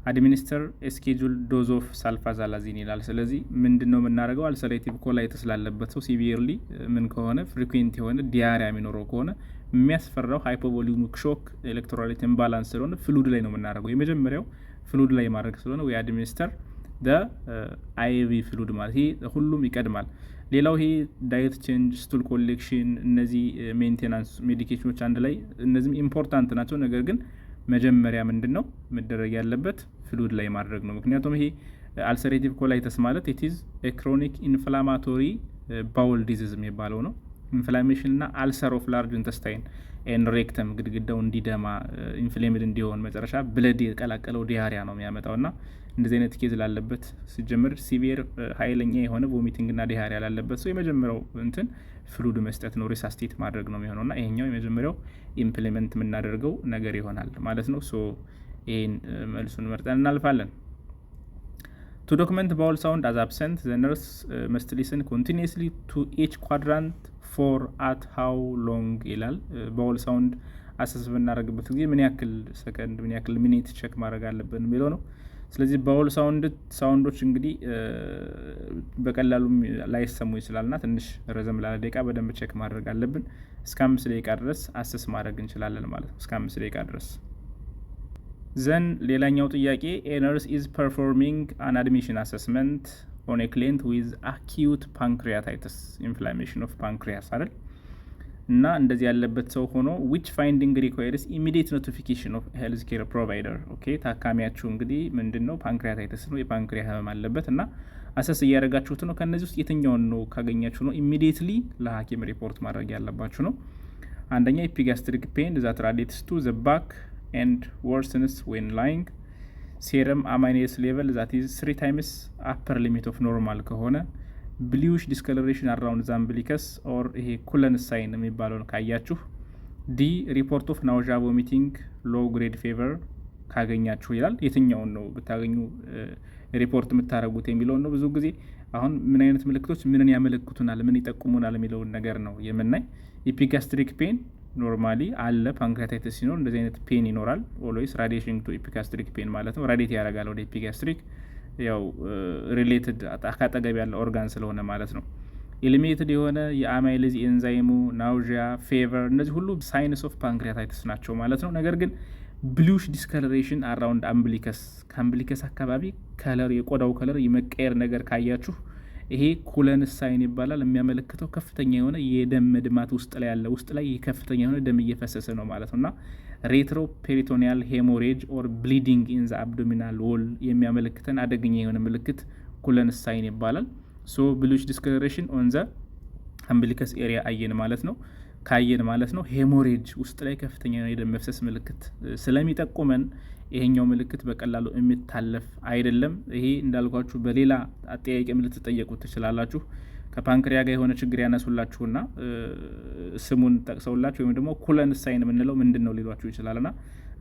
አድሚኒስተር ስኬጁል ዶዝ ኦፍ ሳልፋዛላዚን ይላል። ስለዚህ ምንድነው የምናደርገው? አልሰሬቲቭ ኮላይተስ ላለበት ሰው ሲቪርሊ ምን ከሆነ ፍሪኩዌንት የሆነ ዲያሪያ የሚኖረው ከሆነ የሚያስፈራው ሃይፖቮሊዩሚክ ሾክ፣ ኤሌክትሮላይት ኢምባላንስ ስለሆነ ፍሉድ ላይ ነው የምናደርገው። የመጀመሪያው ፍሉድ ላይ ማድረግ ስለሆነ ወይ አድሚኒስተር አይቪ ፍሉድ ማለት ይሄ ሁሉም ይቀድማል። ሌላው ይሄ ዳየት ቼንጅ፣ ስቱል ኮሌክሽን፣ እነዚህ ሜንቴናንስ ሜዲኬሽኖች አንድ ላይ እነዚህም ኢምፖርታንት ናቸው። ነገር ግን መጀመሪያ ምንድን ነው መደረግ ያለበት? ፍሉድ ላይ ማድረግ ነው። ምክንያቱም ይሄ አልሰሬቲቭ ኮላይተስ ማለት ኢትዝ ክሮኒክ ኢንፍላማቶሪ ባውል ዲዚዝ የሚባለው ነው። ኢንፍላሜሽን እና አልሰር ኦፍ ላርጅ ኢንተስታይን ኤን ሬክተም ግድግዳው እንዲደማ ኢንፍሌምድ እንዲሆን መጨረሻ ብለድ የቀላቀለው ዲያሪያ ነው የሚያመጣው እና እንደዚህ አይነት ኬዝ ላለበት ሲጀምር ሲቪር ኃይለኛ የሆነ ቮሚቲንግ እና ዲያሪያ ላለበት ሰው የመጀመሪያው እንትን ፍሉድ መስጠት ነው፣ ሪሳስቴት ማድረግ ነው የሚሆነው እና ይሄኛው የመጀመሪያው ኢምፕሊመንት የምናደርገው ነገር ይሆናል ማለት ነው። ሶ ይህን መልሱን መርጠን እናልፋለን። To document bowel sound as absent, the nurse must listen continuously to each quadrant for at how long ይላል። bowel sound አሰስ በናደርግበት ጊዜ ምን ያክል ሰከንድ ምን ያክል ሚኒት ቼክ ማድረግ አለብን የሚለው ነው። ስለዚህ ባውል ሳውንዶች እንግዲህ በቀላሉ ላይሰሙ ይችላልና ትንሽ ረዘም ላለ ደቂቃ በደንብ ቼክ ማድረግ አለብን። እስከ 5 ደቂቃ ድረስ አሰስ ማድረግ እንችላለን ማለት ነው። እስከ 5 ደቂቃ ድረስ ዘን ሌላኛው ጥያቄ ነርስ ኢዝ ፐርፎርሚንግ አን አድሚሽን አሰስመንት ኦን ኤ ክሊየንት ዊዝ አኪዩት ፓንክሪያታይተስ ኢንፍላሜሽን ኦፍ ፓንክሪያስ አይደል እና እንደዚህ ያለበት ሰው ሆኖ ዊች ፋይንዲንግ ሪኳየርስ ኢሚዲየት ኖቲፊኬሽን ኦፍ ሄልዝ ኬር ፕሮቫይደር። ኦኬ ታካሚያችሁ እንግዲህ ምንድን ነው ፓንክሪያታይተስ ነው፣ የፓንክሪያ ህመም አለበት እና አሰስ እያደረጋችሁት ነው። ከነዚህ ውስጥ የትኛውን ነው ካገኛችሁ ነው ኢሚዲየትሊ ለሐኪም ሪፖርት ማድረግ ያለባችሁ ነው። አንደኛ ኢፒጋስትሪክ ፔን ዛት ራዲየትስ ቱ ዘ ባክ ኤንድ ወርስንስ ዌን ላይንግ፣ ሴረም አማይኔስ ሌቨል ዛት ኢዝ 3 ታይምስ አፐር ሊሚት ኦፍ ኖርማል ከሆነ፣ ብሊውሽ ዲስከለሬሽን አራውንድ ዛምብሊከስ ኦር ይሄ ኩለን ሳይን የሚባለውን ካያችሁ፣ ዲ ሪፖርት ኦፍ ናውዣ ቮሚቲንግ ሎ ግሬድ ፌቨር ካገኛችሁ ይላል። የትኛውን ነው ብታገኙ ሪፖርት የምታደርጉት የሚለውን ነው። ብዙ ጊዜ አሁን ምን አይነት ምልክቶች ምንን ያመለክቱናል፣ ምን ይጠቁሙናል የሚለውን ነገር ነው የምናይ። ኢፒጋስትሪክ ፔን ኖርማሊ አለ፣ ፓንክሪያታይተስ ሲኖር እንደዚህ አይነት ፔን ይኖራል። ኦልዌይስ ራዲዬሽን ቱ ኢፒጋስትሪክ ፔን ማለት ነው። ራዲዬት ያደርጋል ወደ ኢፒጋስትሪክ፣ ያው ሪሌትድ አካጠገብ ያለ ኦርጋን ስለሆነ ማለት ነው። ኤሊሚኔትድ የሆነ የአማይሌዝ ኤንዛይሙ፣ ናውዣ፣ ፌቨር እነዚህ ሁሉ ሳይንስ ኦፍ ፓንክሪያታይተስ ናቸው ማለት ነው። ነገር ግን ብሉሽ ዲስከለሬሽን አራውንድ አምብሊከስ፣ ከአምብሊከስ አካባቢ ከለር የቆዳው ከለር የመቀየር ነገር ካያችሁ ይሄ ኩለን ሳይን ይባላል። የሚያመለክተው ከፍተኛ የሆነ የደም መድማት ውስጥ ላይ ያለ ውስጥ ላይ ከፍተኛ የሆነ ደም እየፈሰሰ ነው ማለት ነው እና ሬትሮ ፔሪቶኒያል ሄሞሬጅ ኦር ብሊዲንግ ኢን ዘ አብዶሚናል ዎል የሚያመለክተን አደገኛ የሆነ ምልክት ኩለን ሳይን ይባላል። ሶ ብሉሽ ዲስከለሬሽን ኦን ዘ አምብሊከስ ኤሪያ አየን ማለት ነው። ካየን ማለት ነው ሄሞሬጅ ውስጥ ላይ ከፍተኛ የሆነ የደም መፍሰስ ምልክት ስለሚጠቁመን ይሄኛው ምልክት በቀላሉ የሚታለፍ አይደለም። ይሄ እንዳልኳችሁ በሌላ አጠያየቅም ልትጠየቁት ትችላላችሁ። ከፓንክሪያ ጋር የሆነ ችግር ያነሱላችሁና ስሙን ጠቅሰውላችሁ ወይም ደግሞ ኩለን ሳይን የምንለው ምንድን ነው ሊሏችሁ ይችላልና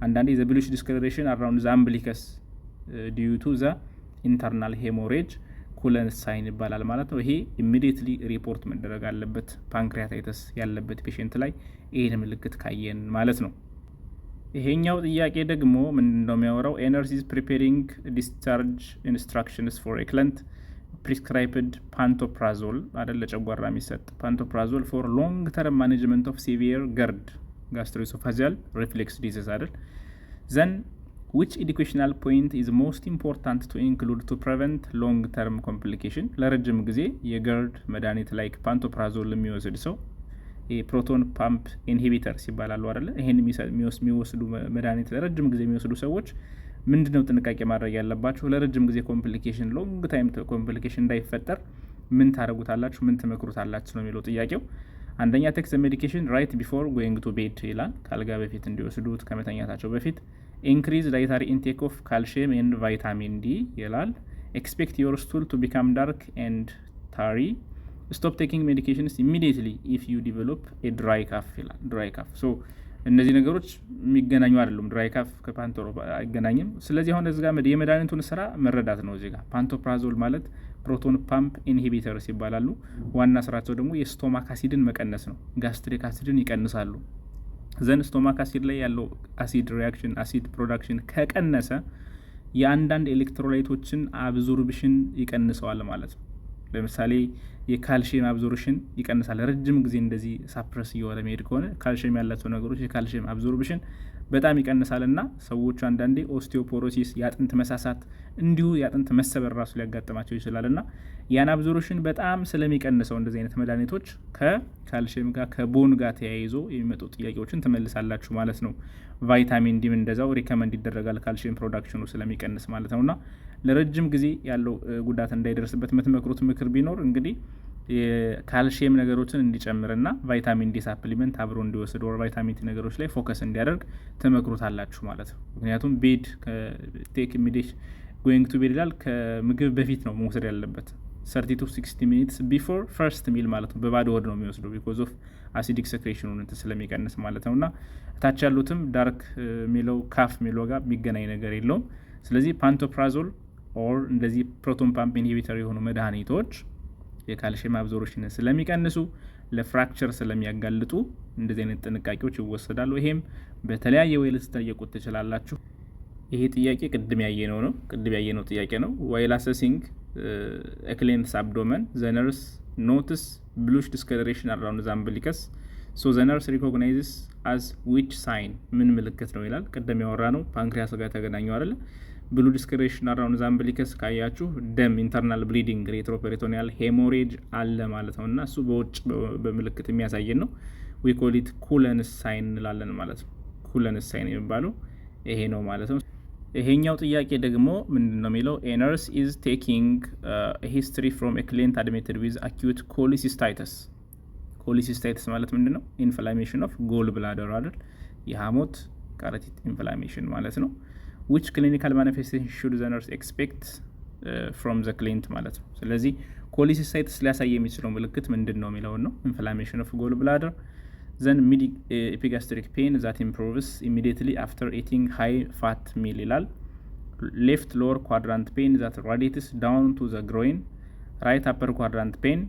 አንዳንዴ ዘ ብሉሽ ዲስከለሬሽን አራውንድ ዘ አምብሊከስ ዲዩ ቱ ዘ ኢንተርናል ሄሞሬጅ ኩለን ሳይን ይባላል ማለት ነው። ይሄ ኢሚዲየትሊ ሪፖርት መደረግ አለበት ፓንክሪያታይተስ ያለበት ፔሽንት ላይ ይህን ምልክት ካየን ማለት ነው። ይሄኛው ጥያቄ ደግሞ ምንድነው የሚያወራው? ኤነርጂስ ፕሪፔሪንግ ዲስቻርጅ ኢንስትራክሽንስ ፎር ኤክለንት ፕሪስክራይብድ ፓንቶፕራዞል አይደል ለጨጓራ የሚሰጥ ፓንቶፕራዞል ፎር ሎንግ ተርም ማኔጅመንት ኦፍ ሲቪየር ገርድ ጋስትሮኢሶፋጂያል ሪፍሌክስ ዲዚዝ አይደል ዘን which educational point is most important to include to prevent long term complication ለረጅም ጊዜ የገርድ መድኃኒት ላይክ ፓንቶፕራዞል የሚወስድ ሰው የፕሮቶን ፓምፕ ኢንሂቢተርስ ይባላሉ አይደለ ይሄን የሚወስዱ መድኃኒት ለረጅም ጊዜ የሚወስዱ ሰዎች ምንድነው ጥንቃቄ ማድረግ ያለባቸው? ለረጅም ጊዜ ኮምፕሊኬሽን ሎንግ ታይም ኮምፕሊኬሽን እንዳይፈጠር ምን ታደርጉታላችሁ? ምን ትመክሩታላችሁ ነው የሚለው ጥያቄው። አንደኛ ቴክ ዘ ሜዲኬሽን ራይት ቢፎር ጎይንግ ቱ ቤድ ይላል። ካልጋ በፊት እንዲወስዱት ከመተኛታቸው በፊት። ኢንክሪዝ ዳይታሪ ኢንቴክ ኦፍ ካልሽየም ኤንድ ቫይታሚን ዲ ይላል። ኤክስፔክት ዮር ስቱል ቱ ቢካም ዳርክ ኤንድ ታሪ። ስቶፕ ቴኪንግ ሜዲኬሽንስ ኢሚዲየትሊ ኢፍ ዩ ዲቨሎፕ ኤ ድራይ ካፍ ይላል። ድራይ ካፍ ሶ እነዚህ ነገሮች የሚገናኙ አይደሉም። ድራይ ካፍ ከፓንቶሮ አይገናኝም። ስለዚህ አሁን እዚህ ጋር የመድኃኒቱን ስራ መረዳት ነው። እዚህ ጋር ፓንቶፕራዞል ማለት ፕሮቶን ፓምፕ ኢንሂቢተርስ ይባላሉ። ዋና ስራቸው ደግሞ የስቶማክ አሲድን መቀነስ ነው። ጋስትሪክ አሲድን ይቀንሳሉ። ዘን ስቶማክ አሲድ ላይ ያለው አሲድ ሪያክሽን አሲድ ፕሮዳክሽን ከቀነሰ የአንዳንድ ኤሌክትሮላይቶችን አብዞርብሽን ይቀንሰዋል ማለት ነው። ለምሳሌ የካልሽየም አብዞርብሽን ይቀንሳል። ረጅም ጊዜ እንደዚህ ሳፕረስ እየሆነ መሄድ ከሆነ ካልሽየም ያላቸው ነገሮች የካልሽየም አብዞርብሽን በጣም ይቀንሳል እና ሰዎቹ አንዳንዴ ኦስቲዮፖሮሲስ የአጥንት መሳሳት እንዲሁ የአጥንት መሰበር ራሱ ሊያጋጥማቸው ይችላል እና ያን አብዞርብሽን በጣም ስለሚቀንሰው እንደዚህ አይነት መድኃኒቶች ከካልሽየም ጋር ከቦን ጋር ተያይዞ የሚመጡ ጥያቄዎችን ትመልሳላችሁ ማለት ነው። ቫይታሚን ዲም እንደዛው ሪከመንድ ይደረጋል ካልሽየም ፕሮዳክሽኑ ስለሚቀንስ ማለት ነውና ለረጅም ጊዜ ያለው ጉዳት እንዳይደርስበት የምትመክሩት ምክር ቢኖር እንግዲህ የካልሽየም ነገሮችን እንዲጨምርና ቫይታሚን ዲ ሳፕሊመንት አብሮ እንዲወስድ ወር ቫይታሚን ዲ ነገሮች ላይ ፎከስ እንዲያደርግ ትመክሩታላችሁ ማለት ነው። ምክንያቱም ቤድ ቴክ ኢሚዲየት ጎይንግ ቱ ቤድ ይላል። ከምግብ በፊት ነው መውሰድ ያለበት 30 to 60 minutes ቢፎር ፈርስት ሚል ማለት ነው። በባዶ ሆድ ነው የሚወስደው ቢኮዝ ኦፍ አሲዲክ ሴክሬሽኑን እንትን ስለሚቀንስ ማለት ነውና ታች ያሉትም ዳርክ ሚለው ካፍ ሚለው ጋር የሚገናኝ ነገር የለውም። ስለዚህ ፓንቶፕራዞል ኦር እንደዚህ ፕሮቶን ፓምፕ ኢንሂቢተር የሆኑ መድኃኒቶች የካልሽየም አብዞርብሽንን ስለሚቀንሱ ለፍራክቸር ስለሚያጋልጡ እንደዚህ አይነት ጥንቃቄዎች ይወሰዳሉ። ይሄም በተለያየ ወይ ልትጠየቁት ትችላላችሁ። ይሄ ጥያቄ ቅድም ያየነው ጥያቄ ነው። ዋይል አሰሲንግ ኤ ክሊየንትስ አብዶመን ዘ ነርስ ኖትስ ብሉሽ ዲስከለሬሽን አራውንድ ዘ አምብሊከስ ሶ ዘ ነርስ ሪኮግናይዝስ አዝ ዊች ሳይን ምን ምልክት ነው ይላል። ቅድም ያወራ ነው ፓንክሪያስ ጋር ተገናኙ አይደለ? ብሉ ዲስክሬሽን አራውንድ ዛምብሊከስ ካያችሁ ደም ኢንተርናል ብሊዲንግ ሬትሮፔሪቶኒያል ሄሞሬጅ አለ ማለት ነው እና እሱ በውጭ በምልክት የሚያሳየን ነው። ዊ ኮል ኢት ኩለንስ ሳይን እንላለን ማለት ነው። ኩለንስ ሳይን የሚባለው ይሄ ነው ማለት ነው። ይሄኛው ጥያቄ ደግሞ ምንድን ነው የሚለው ኤ ነርስ ኢዝ ቴኪንግ ሂስትሪ ፍሮም ኤ ክሊየንት አድሚትድ ዊዝ አኪዩት ኮሊሲስታይተስ። ኮሊሲስታይተስ ማለት ምንድን ነው? ኢንፍላሜሽን ኦፍ ጎል ብላደር አይደል? የሐሞት ከረጢት ኢንፍላሜሽን ማለት ነው። ዊች ክሊኒካል ማኒፌስቴሽን ሹድ ዘ ነርስ ኤክስፔክት ፍሮም ዘ ክሊንት ማለት ነው። ስለዚህ ኮሊሲስታይተስ ሊያሳይ የሚችለው ምልክት ምንድን ነው የሚለውን ነው። ኢንፍላሜሽን ኦፍ ጎል ብላደር ዘን ኤፒጋስትሪክ ፔን ዛት ኢምፕሮቭስ ኢሚዲየትሊ አፍተር ኢቲንግ ሃይ ፋት ሚል ይላል። ሌፍት ሎወር ኳድራንት ፔን ዛት ራዲትስ ዳውን ቱ ዘ ግሮይን ራይት አፐር ኳድራንት ፔን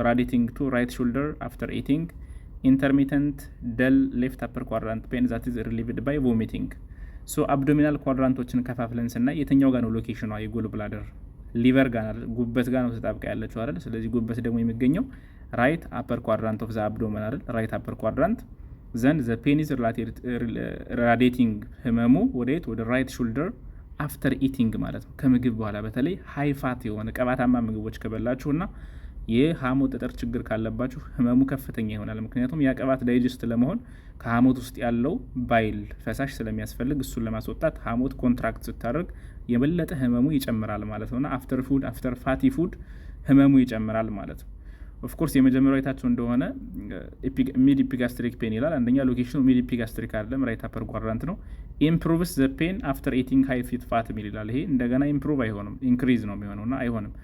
ራዲቲንግ ቱ ራይት ሾልደር አፍተር ኢቲንግ ኢንተርሚተንት ደል ሌፍት አፐር ኳድራንት ፔን ዛት ኢዝ ሪሊቭድ ባይ ቮሚቲንግ። ሶ አብዶሚናል ኳድራንቶችን ከፋፍለን ስናይ የትኛው ጋር ነው ሎኬሽኗ? የጎል ብላደር ሊቨር ጋር ጉበት ጋር ነው ተጣብቃ ያለችው አይደል? ስለዚህ ጉበት ደግሞ የሚገኘው ራይት አፐር ኳድራንት ኦፍ ዘ አብዶመን አይደል? ራይት አፐር ኳድራንት ዘን ዘ ፔን ኢዝ ራዲቲንግ ህመሙ ወደየት? ወደ ራይት ሾልደር አፍተር ኢቲንግ ማለት ነው። ከምግብ በኋላ በተለይ ሃይ ፋት የሆነ ቀባታማ ምግቦች ከበላችሁና የሐሞት ጠጠር ችግር ካለባችሁ ህመሙ ከፍተኛ ይሆናል። ምክንያቱም ያ ቅባት ዳይጀስት ለመሆን ከሐሞት ውስጥ ያለው ባይል ፈሳሽ ስለሚያስፈልግ እሱን ለማስወጣት ሐሞት ኮንትራክት ስታደርግ የበለጠ ህመሙ ይጨምራል ማለት ነውና አፍተር ፋቲ ፉድ ህመሙ ይጨምራል ማለት ነው። ኦፍኮርስ የመጀመሪያው አይታችሁ እንደሆነ ሚድ ኢፒጋስትሪክ ፔን ይላል። አንደኛ ሎኬሽኑ ሚድ ኢፒጋስትሪክ አይደለም፣ ራይት አፐር ኳድራንት ነው። ኢምፕሩቭስ ዘ ፔን አፍተር ኢቲንግ ሃይ ፊት ፋት ሚል ይላል። ይሄ እንደገና ኢምፕሩቭ አይሆንም፣ ኢንክሪዝ ነው የሚሆነውና አይሆንም።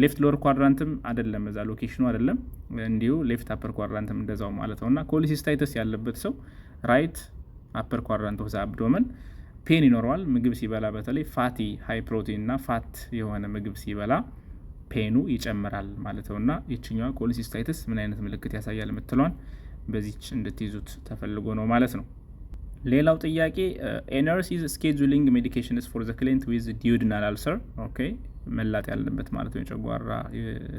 ሌፍት ሎወር ኳድራንትም አይደለም፣ እዛ ሎኬሽኑ አይደለም። እንዲሁ ሌፍት አፐር ኳድራንትም እንደዛው ማለት ነውና ኮሊሲስታይተስ ያለበት ሰው ራይት አፐር ኳድራንት ኦፍ ዘ አብዶመን ፔን ይኖረዋል። ምግብ ሲበላ በተለይ ፋቲ ሃይ ፕሮቲን እና ፋት የሆነ ምግብ ሲበላ ፔኑ ይጨምራል ማለት ነውና ይችኛዋ ኮሊሲስታይተስ ምን አይነት ምልክት ያሳያል የምትለዋን በዚች እንድትይዙት ተፈልጎ ነው ማለት ነው። ሌላው ጥያቄ ኤ ነርስ ኢዝ ስኬጁሊንግ ሜዲኬሽንስ ፎር ዘ ክሊንት ዊዝ ዲዩድናል አልሰር። ኦኬ መላጥ ያለበት ማለት ነው። የጨጓራ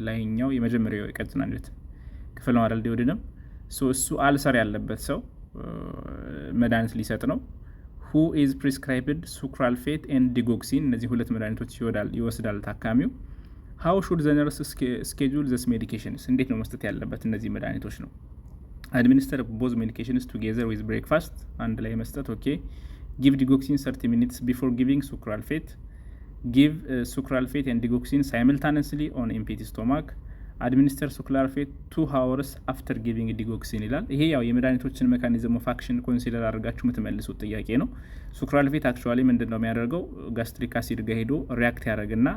ላይኛው የመጀመሪያው የቀጭን አንጀት ክፍል ነው አይደል? ዲዩድንም እሱ አልሰር ያለበት ሰው መድኃኒት ሊሰጥ ነው። ሁ ኢዝ ፕሪስክራይብድ ሱክራልፌት ኤንድ ዲጎክሲን። እነዚህ ሁለት መድኃኒቶች ይወስዳል ታካሚው። ሀው ሹድ ዘ ነርስ ስኬጁል ዘስ ሜዲኬሽንስ። እንዴት ነው መስጠት ያለበት እነዚህ መድኃኒቶች ነው? አድሚኒስተር ቦዝ ሜዲኬሽንስ ቱጌዘር ዊዝ ብሬክፋስት፣ አንድ ላይ መስጠት። ኦኬ ጊቭ ዲጎክሲን 30 ሚኒትስ ቢፎር ጊቪንግ ሱክራልፌት። ጊቭ ሱክራልፌት ኤንድ ዲጎክሲን ሳይምልታነስሊ ኦን ኤምፕቲ ስቶማክ። አድሚኒስተር ሱክራልፌት 2 hours አፍተር ጊቪንግ ዲጎክሲን ይላል። ይሄ ያው የመድኃኒቶችን ሜካኒዝም ኦፍ አክሽን ኮንሲደር አድርጋችሁ የምትመልሱት ጥያቄ ነው። ሱክራልፌት አክቹዋሊ ምንድን ነው የሚያደርገው? ጋስትሪክ አሲድ ጋር ሄዶ ሪያክት ያደርግና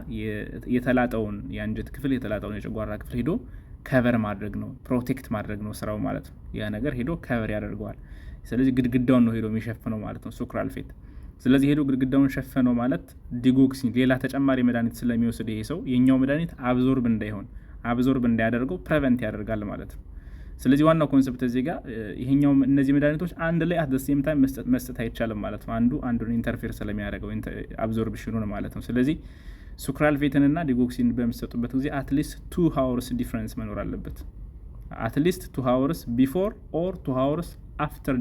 የተላጠውን የአንጀት ክፍል የተላጠውን የጨጓራ ክፍል ሄዶ ከቨር ማድረግ ነው፣ ፕሮቴክት ማድረግ ነው ስራው ማለት ነው። ያ ነገር ሄዶ ከቨር ያደርገዋል። ስለዚህ ግድግዳውን ነው ሄዶ የሚሸፍነው ማለት ነው ሱክራልፌት። ስለዚህ ሄዶ ግድግዳውን ሸፈነው ማለት ዲጎክሲን ሌላ ተጨማሪ መድኃኒት ስለሚወስድ ይሄ ሰው የኛው መድኃኒት አብዞርብ እንዳያደርገው ፕሬቨንት ያደርጋል ማለት ነው። ስለዚህ ዋናው ኮንሰፕት እዚህ ጋር ይሄኛው እነዚህ መድኃኒቶች አንድ ላይ አት ዘ ሴም ታይም መስጠት አይቻልም ማለት ነው። አንዱን ኢንተርፌር ስለሚያደርገው አብዞርብሽኑን ማለት ነው። ስለዚህ ሱክራልፌትን እና ዲጎክሲን በሚሰጡበት ጊዜ አትሊስት 2 hours ዲፍረንስ መኖር አለበት። አትሊስት 2 hours ቢፎር ኦር 2 hours አፍተር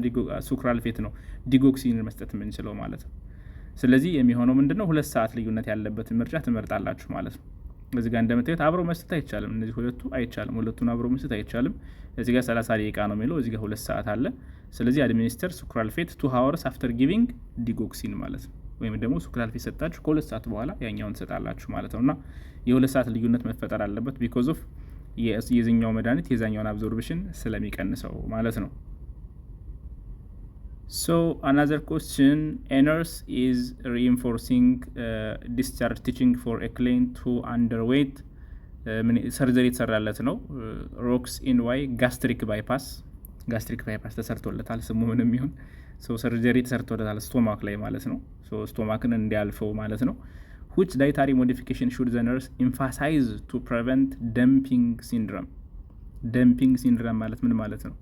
ሱክራልፌት ነው ዲጎክሲን መስጠት የምንችለው ማለት ነው። ስለዚህ የሚሆነው ምንድነው? 2 ሰዓት ልዩነት ያለበትን ምርጫ ትመርጣላችሁ ማለት ነው። እዚህ ጋር እንደምታዩት አብሮ መስጠት አይቻልም። እነዚህ ሁለቱ አይቻልም፣ ሁለቱን አብሮ መስጠት አይቻልም። እዚህ ጋር 30 ደቂቃ ነው የሚለው፣ እዚህ ጋር 2 ሰዓት አለ። ስለዚህ አድሚኒስተር ሱክራልፌት 2 hours አፍተር ጊቪንግ ዲጎክሲን ማለት ነው። ወይም ደግሞ ሱክራልፌት ሰጣችሁ ከ2 ሰዓት በኋላ ያኛውን ትሰጣላችሁ ማለት ነውና የ2 ሰዓት ልዩነት መፈጠር አለበት ቢኮዝ ኦፍ የዚህኛው መድኃኒት የዛኛውን አብዞርብሽን ስለሚቀንሰው ማለት ነው። So another question, a nurse is reinforcing discharge teaching for a client who underweight surgery የተሰራለት ነው። ሮክስ ኢን ዋይ ጋስትሪክ ባይፓስ ተሰርቶለታል። ስሙ ምንም ይሁን ሰርጀሪ ተሰርቶለታል ስቶማክ ላይ ማለት ነው። ስቶማክን እንዲያልፈው ማለት ነው። which dietary modification should the nurse emphasize to prevent dumping syndrome? dumping syndrome ማለት ምን ማለት ነው?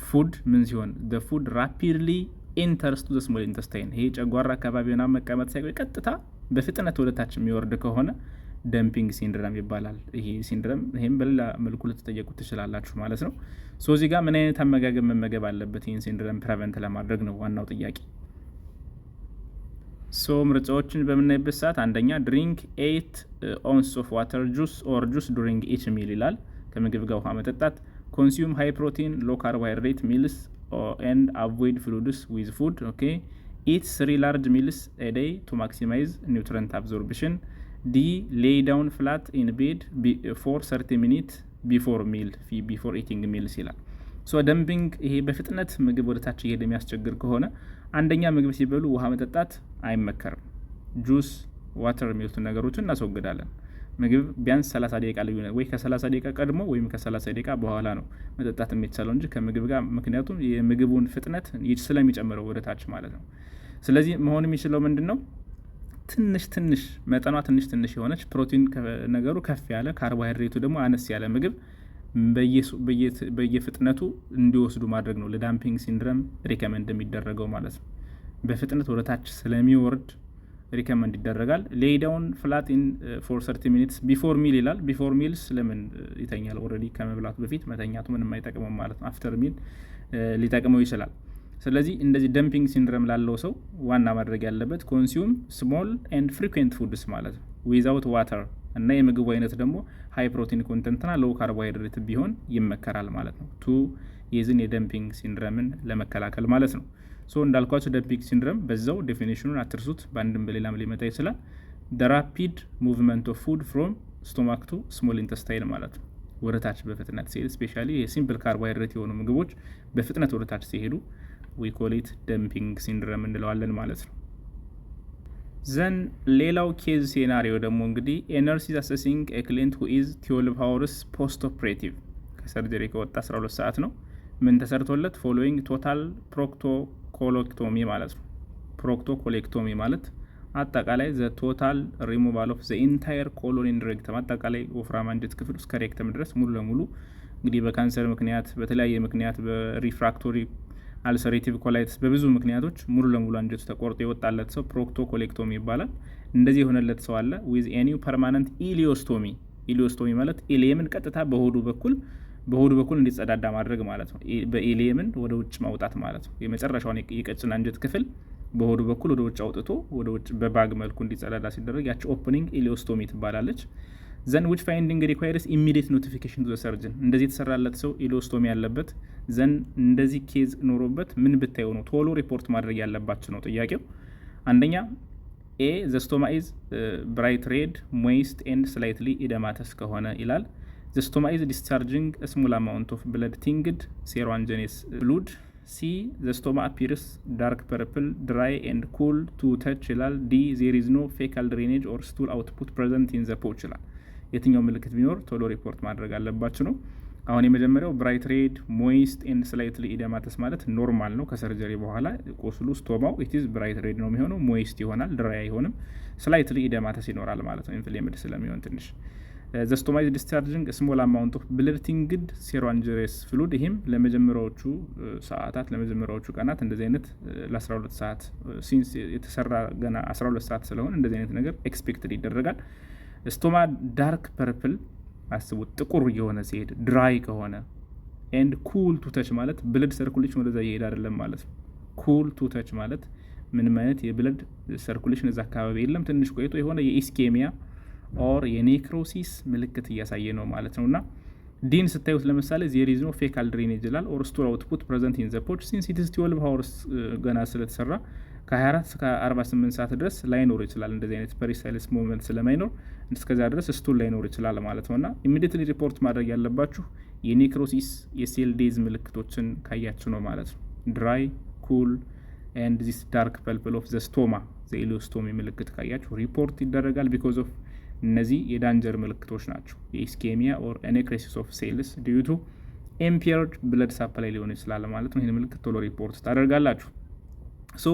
ፉድ ምን ሲሆን the food rapidly enters to the small intestine። ይሄ ጨጓራ አካባቢና መቀመጥ ሳይቆይ ቀጥታ በፍጥነት ወደታች የሚወርድ ከሆነ ደምፒንግ ሲንድረም ይባላል። ይሄ ሲንድረም ይሄም በሌላ መልኩ ልትጠየቁ ትችላላችሁ ማለት ነው። ሶ እዚህ ጋር ምን አይነት አመጋገብ መመገብ አለበት ይህን ሲንድረም ፕሬቨንት ለማድረግ ነው ዋናው ጥያቄ። ሶ ምርጫዎችን በምናይበት ሰዓት አንደኛ ድሪንክ 8 ኦንስ ኦፍ ዋተር ጁስ ኦር ጁስ ዱሪንግ ኢች ሚል ይላል። ከምግብ ጋር ውሃ መጠጣት። ኮንሱም ሃይ ፕሮቲን ሎ ካርቦሃይድሬት ሚልስ ኤንድ አቮይድ ፍሉድስ ዊዝ ፉድ። ኦኬ ኢት 3 ላርጅ ሚልስ ኤ ዴይ ቱ ማክሲማይዝ ኒውትረንት አብዞርብሽን። ዲ ሌይ ዳውን ፍላት ኢን ቤድ ፎር 30 ሚኒት ቢፎር ሚል ቢፎር ኢቲንግ ሚልስ ይላል። ሶ ደምፒንግ ይሄ በፍጥነት ምግብ ወደታች እየሄደ የሚያስቸግር ከሆነ አንደኛ ምግብ ሲበሉ ውሃ መጠጣት አይመከርም። ጁስ ዋተር የሚሉትን ነገሮችን እናስወግዳለን። ምግብ ቢያንስ 30 ደቂቃ ልዩነት ወይ ከ30 ደቂቃ ቀድሞ ወይም ከ30 ደቂቃ በኋላ ነው መጠጣት የሚቻለው እንጂ ከምግብ ጋር፣ ምክንያቱም የምግቡን ፍጥነት ስለሚጨምረው ወደታች ማለት ነው። ስለዚህ መሆን የሚችለው ምንድን ነው? ትንሽ መጠኗ ትንሽ የሆነች ፕሮቲን ነገሩ ከፍ ያለ ካርቦሃይድሬቱ ደግሞ አነስ ያለ ምግብ በየፍጥነቱ እንዲወስዱ ማድረግ ነው ለዳምፒንግ ሲንድረም ሪከመንድ የሚደረገው ማለት ነው። በፍጥነት ወደ ታች ስለሚወርድ ሪከመንድ ይደረጋል። ሌይ ዳውን ፍላት ኢን ፎር 30 ሚኒትስ ቢፎር ሚል ይላል። ቢፎር ሚልስ ለምን ይተኛል? ኦልሬዲ ከመብላቱ በፊት መተኛቱ ምንም አይጠቅመው ማለት ነው። አፍተር ሚል ሊጠቅመው ይችላል። ስለዚህ እንደዚህ ደምፒንግ ሲንድረም ላለው ሰው ዋና ማድረግ ያለበት ኮንሱም ስሞል ኤንድ ፍሪኩዌንት ፉድስ ማለት ነው ዊዛውት ዋተር እና የምግቡ አይነት ደግሞ ሃይ ፕሮቲን ኮንተንትና ሎው ካርቦሃይድሬት ቢሆን ይመከራል ማለት ነው። ቱ የዝን የደምፒንግ ሲንድረምን ለመከላከል ማለት ነው። ሶ እንዳልኳቸው ደምፒንግ ሲንድረም በዛው ዴፊኒሽኑን አትርሱት፣ በአንድም በሌላም ሊመጣ ይችላል። ደ ራፒድ ሙቭመንት ኦፍ ፉድ ፍሮም ስቶማክ ቱ ስሞል ኢንተስታይን ማለት ነው። ወደታች በፍጥነት ሲሄድ ስፔሻሊ የሲምፕል ካርቦሃይድሬት የሆኑ ምግቦች በፍጥነት ወደታች ሲሄዱ ዊ ኮል ኢት ደምፒንግ ሲንድረም እንለዋለን ማለት ነው። ዘን ሌላው ኬዝ ሴናሪዮ ደግሞ እንግዲህ ነርስ ኢዝ አሰሲንግ ኤ ክሊንት ሁ ኢዝ 12 ሃወርስ ፖስት ኦፕሬቲቭ ከሰርጀሪ ከወጣ 12 ሰዓት ነው። ምን ተሰርቶለት? ፎሎዊንግ ቶታል ፕሮክቶኮሌክቶሚ ማለት ነው። ፕሮክቶኮሌክቶሚ ማለት አጠቃላይ ዘ ቶታል ሪሙቫል ኦፍ ዘ ኢንታየር ኮሎን ኢን ሬክተም፣ አጠቃላይ ወፍራም አንጀት ክፍል እስከ ሬክተም ድረስ ሙሉ ለሙሉ እንግዲህ በካንሰር ምክንያት፣ በተለያየ ምክንያት፣ በሪፍራክቶሪ አልሰሬቲቭ ኮላይትስ፣ በብዙ ምክንያቶች ሙሉ ለሙሉ አንጀቱ ተቆርጦ የወጣለት ሰው ፕሮክቶኮሌክቶሚ ይባላል። እንደዚህ የሆነለት ሰው አለ። ዊዝ ኤኒው ፐርማነንት ኢሊዮስቶሚ። ኢሊዮስቶሚ ማለት ኢሊየምን ቀጥታ በሆዱ በኩል እንዲጸዳዳ ማድረግ ማለት ነው። በኢሊየምን ወደ ውጭ ማውጣት ማለት ነው። የመጨረሻውን የቀጭን አንጀት ክፍል በሆዱ በኩል ወደ ውጭ አውጥቶ ወደ ውጭ በባግ መልኩ እንዲጸዳዳ ሲደረግ ያቺ ኦፕኒንግ ኢሊዮስቶሚ ትባላለች። ዘን ዊች ፋይንዲንግ ሪኳየርስ ኢሚዲየት ኖቲፊኬሽን ቱ ሰርጅን። እንደዚህ የተሰራለት ሰው ኢሊዮስቶሚ ያለበት ዘን እንደዚህ ኬዝ ኖሮበት ምን ብታየው ነው ቶሎ ሪፖርት ማድረግ ያለባቸው ነው ጥያቄው። አንደኛ ኤ ዘ ስቶማ ኢዝ ብራይት ሬድ ሞይስት ኤንድ ስላይትሊ ኢደማተስ ከሆነ ይላል። ዘ ስቶማ ኢዝ ዲስቻርጂንግ ስሞል አማውንት ኦፍ ብለድ ቲንግድ ሴሮአንጀኔስ ብሉድ። ሲ ዘ ስቶማ አፒርስ ዳርክ ፐርፕል ድራይ ኤንድ ኩል ቱ ተች ይላል። ዲ ዜር ኢዝ ኖ ፌካል ድሬኔጅ ኦር ስቱል አውትፑት ፕሬዘንት ኢን ዘ ፖች ይላል። የትኛው ምልክት ቢኖር ቶሎ ሪፖርት ማድረግ አለባችሁ ነው። አሁን የመጀመሪያው ብራይት ሬድ ሞይስት ኤንድ ስላይትሊ ኢደማተስ ማለት ኖርማል ነው። ከሰርጀሪ በኋላ ቁስሉ ስቶማው ኢትዝ ብራይት ሬድ ነው የሚሆነው፣ ሞይስት ይሆናል፣ ድራይ አይሆንም። ስላይትሊ ኢደማተስ ይኖራል ማለት ነው ኢንፍሌምድ ስለሚሆን ትንሽ። ዘ ስቶማ ኢዝ ዲስቻርጂንግ ስሞል አማውንት ኦፍ ብለድ ቲንግድ ሴሮአንጀኔስ ፍሉድ። ይህም ለመጀመሪያዎቹ ሰዓታት ለመጀመሪያዎቹ ቀናት እንደዚህ አይነት ለ12 ሰዓት ሲንስ የተሰራ ገና 12 ሰዓት ስለሆነ እንደዚህ አይነት ነገር ኤክስፔክትድ ይደረጋል። ስቶማ ዳርክ ፐርፕል አስቡት፣ ጥቁር የሆነ ሲሄድ ድራይ ከሆነ ኤንድ ኩል ቱ ተች ማለት ብለድ ሰርኩሌሽን ወደዛ እየሄድ አይደለም ማለት ነው። ኩል ቱ ተች ማለት ምንም አይነት የብለድ ሰርኩሌሽን እዛ አካባቢ የለም። ትንሽ ቆይቶ የሆነ የኢስኬሚያ ኦር የኔክሮሲስ ምልክት እያሳየ ነው ማለት ነው። እና ዲን ስታዩት ለምሳሌ ዜር ኢዝ ኖ ፌካል ድሬኔጅ ይላል ኦር ስቱል አውትፑት ፕሬዘንት ኢን ዘ ፖች ሲንስ ኢት ኢዝ 12 ሃወርስ ገና ስለተሰራ ከ24 እስከ 48 ሰዓት ድረስ ላይኖር ይችላል። እንደዚህ አይነት ፐሪሳይለስ ሞመንት ስለማይኖር እስከዛ ድረስ ስቱል ላይኖር ይችላል ማለት ነው። እና ኢሚዲየትሊ ሪፖርት ማድረግ ያለባችሁ የኔክሮሲስ የሴል ዴዝ ምልክቶችን ካያችሁ ነው ማለት ነው። ድራይ ኩል ኤንድ ዚስ ዳርክ ፐልፕል ኦፍ ዘ ስቶማ ዘ ኢሊዮስቶሚ ምልክት ካያችሁ ሪፖርት ይደረጋል። ቢኮዝ ኦፍ እነዚህ የዳንጀር ምልክቶች ናቸው። የኢስኬሚያ ኦር ኔክሮሲስ ኦፍ ሴልስ ዲዩ ቱ ኢምፔርድ ብለድ ሳፕላይ ሊሆን ይችላል ማለት ነው። ይህን ምልክት ቶሎ ሪፖርት ታደርጋላችሁ። ሶ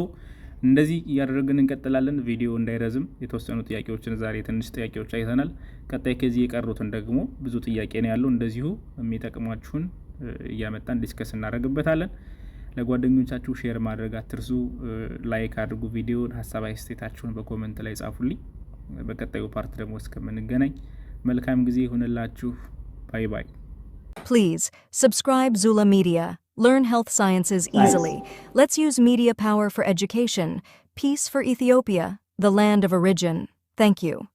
እንደዚህ እያደረግን እንቀጥላለን። ቪዲዮ እንዳይረዝም የተወሰኑ ጥያቄዎችን ዛሬ ትንሽ ጥያቄዎች አይተናል። ቀጣይ ከዚህ የቀሩትን ደግሞ ብዙ ጥያቄ ነው ያለው፣ እንደዚሁ የሚጠቅሟችሁን እያመጣን ዲስከስ እናደርግበታለን። ለጓደኞቻችሁ ሼር ማድረግ አትርሱ። ላይክ አድርጉ ቪዲዮን። ሀሳብ አስተያየታችሁን በኮመንት ላይ ጻፉልኝ። በቀጣዩ ፓርት ደግሞ እስከምንገናኝ መልካም ጊዜ ይሁንላችሁ። ባይ ባይ። Please subscribe Zula Media. Learn health sciences easily. Let's use media power for education. Peace for Ethiopia, the land of origin. Thank you.